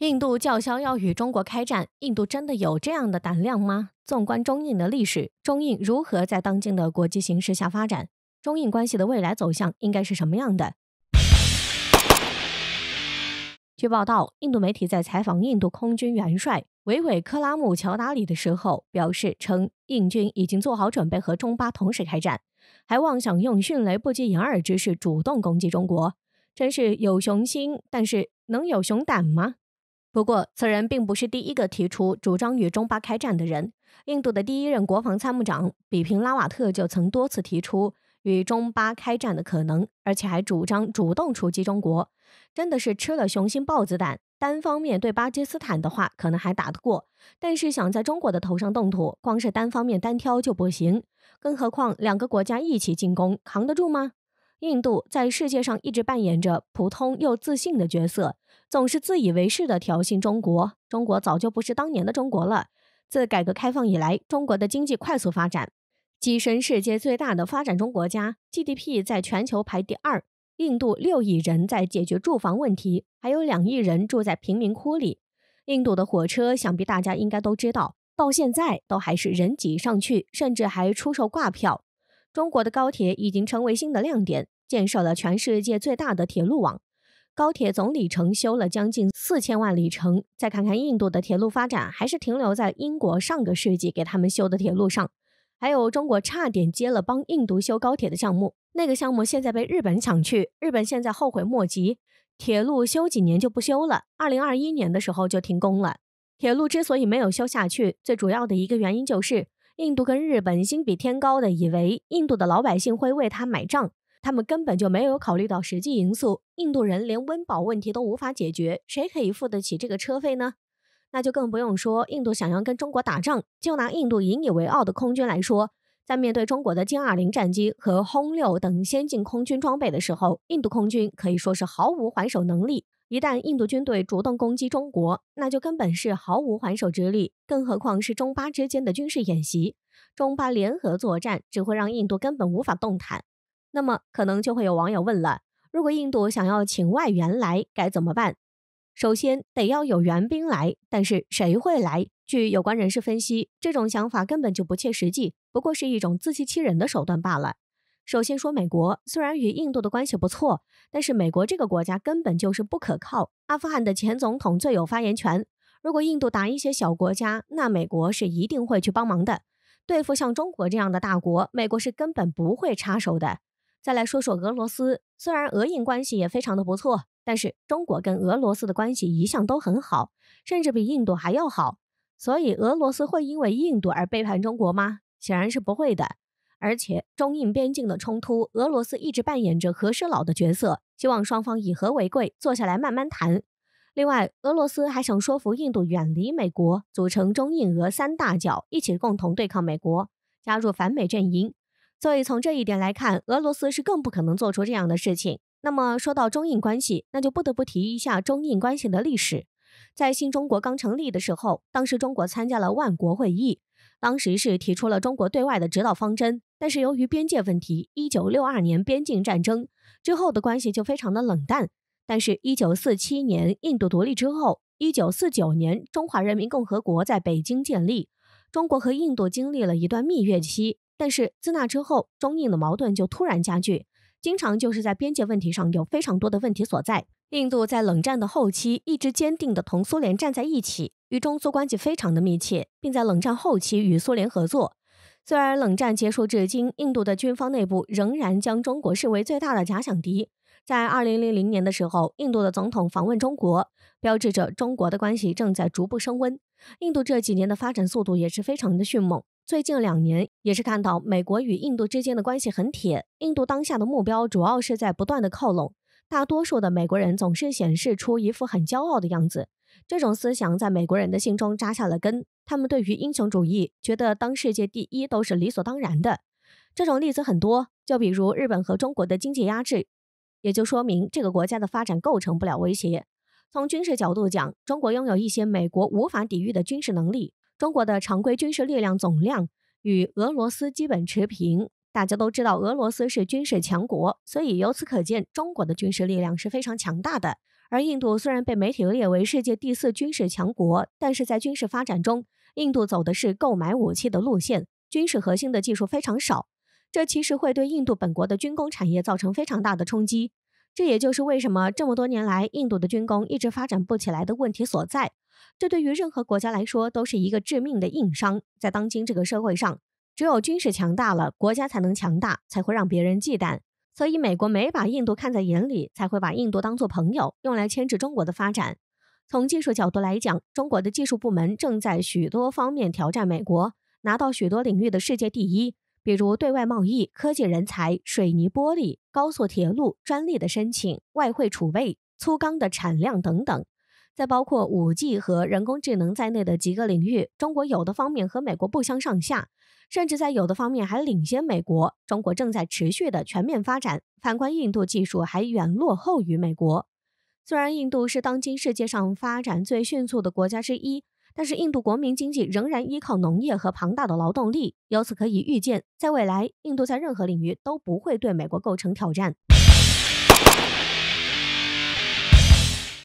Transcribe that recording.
印度叫嚣要与中国开战，印度真的有这样的胆量吗？纵观中印的历史，中印如何在当今的国际形势下发展？中印关系的未来走向应该是什么样的？据报道，印度媒体在采访印度空军元帅维韦克拉姆乔达里的时候，表示称印军已经做好准备和中巴同时开战，还妄想用迅雷不及掩耳之势主动攻击中国，真是有雄心，但是能有熊胆吗？不过，此人并不是第一个提出主张与中巴开战的人。印度的第一任国防参谋长比平拉瓦特就曾多次提出与中巴开战的可能，而且还主张主动出击中国。真的是吃了雄心豹子胆，单方面对巴基斯坦的话可能还打得过，但是想在中国的头上动土，光是单方面单挑就不行，更何况两个国家一起进攻，扛得住吗？印度在世界上一直扮演着普通又自信的角色，总是自以为是地挑衅中国。中国早就不是当年的中国了。自改革开放以来，中国的经济快速发展，跻身世界最大的发展中国家 ，GDP 在全球排第2。印度6亿人在解决住房问题，还有2亿人住在贫民窟里。印度的火车想必大家应该都知道，到现在都还是人挤上去，甚至还出售挂票。中国的高铁已经成为新的亮点，建设了全世界最大的铁路网，高铁总里程修了将近4000万里程。再看看印度的铁路发展，还是停留在英国上个世纪给他们修的铁路上。还有中国差点接了帮印度修高铁的项目，那个项目现在被日本抢去，日本现在后悔莫及，铁路修几年就不修了，2021年的时候就停工了。铁路之所以没有修下去，最主要的一个原因就是印度跟日本心比天高的以为印度的老百姓会为他买账，他们根本就没有考虑到实际因素。印度人连温饱问题都无法解决，谁可以付得起这个车费呢？那就更不用说印度想要跟中国打仗。就拿印度引以为傲的空军来说，在面对中国的歼20战机和轰6等先进空军装备的时候，印度空军可以说是毫无还手能力。一旦印度军队主动攻击中国，那就根本是毫无还手之力，更何况是中巴之间的军事演习。中巴联合作战只会让印度根本无法动弹。那么可能就会有网友问了，如果印度想要请外援来该怎么办？首先得要有援兵来，但是谁会来？据有关人士分析，这种想法根本就不切实际，不过是一种自欺欺人的手段罢了。首先说美国，虽然与印度的关系不错，但是美国这个国家根本就是不可靠。阿富汗的前总统最有发言权，如果印度打一些小国家，那美国是一定会去帮忙的。对付像中国这样的大国，美国是根本不会插手的。再来说说俄罗斯，虽然俄印关系也非常的不错，但是中国跟俄罗斯的关系一向都很好，甚至比印度还要好。所以俄罗斯会因为印度而背叛中国吗？显然是不会的。而且中印边境的冲突，俄罗斯一直扮演着和事佬的角色，希望双方以和为贵，坐下来慢慢谈。另外，俄罗斯还想说服印度远离美国，组成中印俄3大角，一起共同对抗美国，加入反美阵营。所以从这一点来看，俄罗斯是更不可能做出这样的事情。那么说到中印关系，那就不得不提一下中印关系的历史。在新中国刚成立的时候，当时中国参加了万国会议，当时是提出了中国对外的指导方针，但是由于边界问题，1962年边境战争之后的关系就非常的冷淡。但是1947年印度独立之后，1949年中华人民共和国在北京建立，中国和印度经历了一段蜜月期。但是自那之后，中印的矛盾就突然加剧，经常就是在边界问题上有非常多的问题所在。印度在冷战的后期一直坚定地同苏联站在一起，与中苏关系非常的密切，并在冷战后期与苏联合作。虽然冷战结束至今，印度的军方内部仍然将中国视为最大的假想敌。在2000年的时候，印度的总统访问中国，标志着中国的关系正在逐步升温。印度这几年的发展速度也是非常的迅猛，最近2年也是看到美国与印度之间的关系很铁。印度当下的目标主要是在不断的靠拢，大多数的美国人总是显示出一副很骄傲的样子，这种思想在美国人的心中扎下了根，他们对于英雄主义觉得当世界第一都是理所当然的。这种例子很多，就比如日本和中国的经济压制，也就说明这个国家的发展构成不了威胁。从军事角度讲，中国拥有一些美国无法抵御的军事能力，中国的常规军事力量总量与俄罗斯基本持平。大家都知道俄罗斯是军事强国，所以由此可见，中国的军事力量是非常强大的。而印度虽然被媒体列为世界第4军事强国，但是在军事发展中，印度走的是购买武器的路线，军事核心的技术非常少，这其实会对印度本国的军工产业造成非常大的冲击。这也就是为什么这么多年来印度的军工一直发展不起来的问题所在。这对于任何国家来说都是一个致命的硬伤。在当今这个社会上，只有军事强大了，国家才能强大，才会让别人忌惮。所以美国没把印度看在眼里，才会把印度当作朋友，用来牵制中国的发展。从技术角度来讲，中国的技术部门正在许多方面挑战美国，拿到许多领域的世界第一，比如对外贸易、科技人才、水泥玻璃、高速铁路、专利的申请、外汇储备、粗钢的产量等等。在包括 5G 和人工智能在内的几个领域，中国有的方面和美国不相上下，甚至在有的方面还领先美国。中国正在持续的全面发展，反观印度技术还远落后于美国。虽然印度是当今世界上发展最迅速的国家之一，但是印度国民经济仍然依靠农业和庞大的劳动力，由此可以预见，在未来，印度在任何领域都不会对美国构成挑战。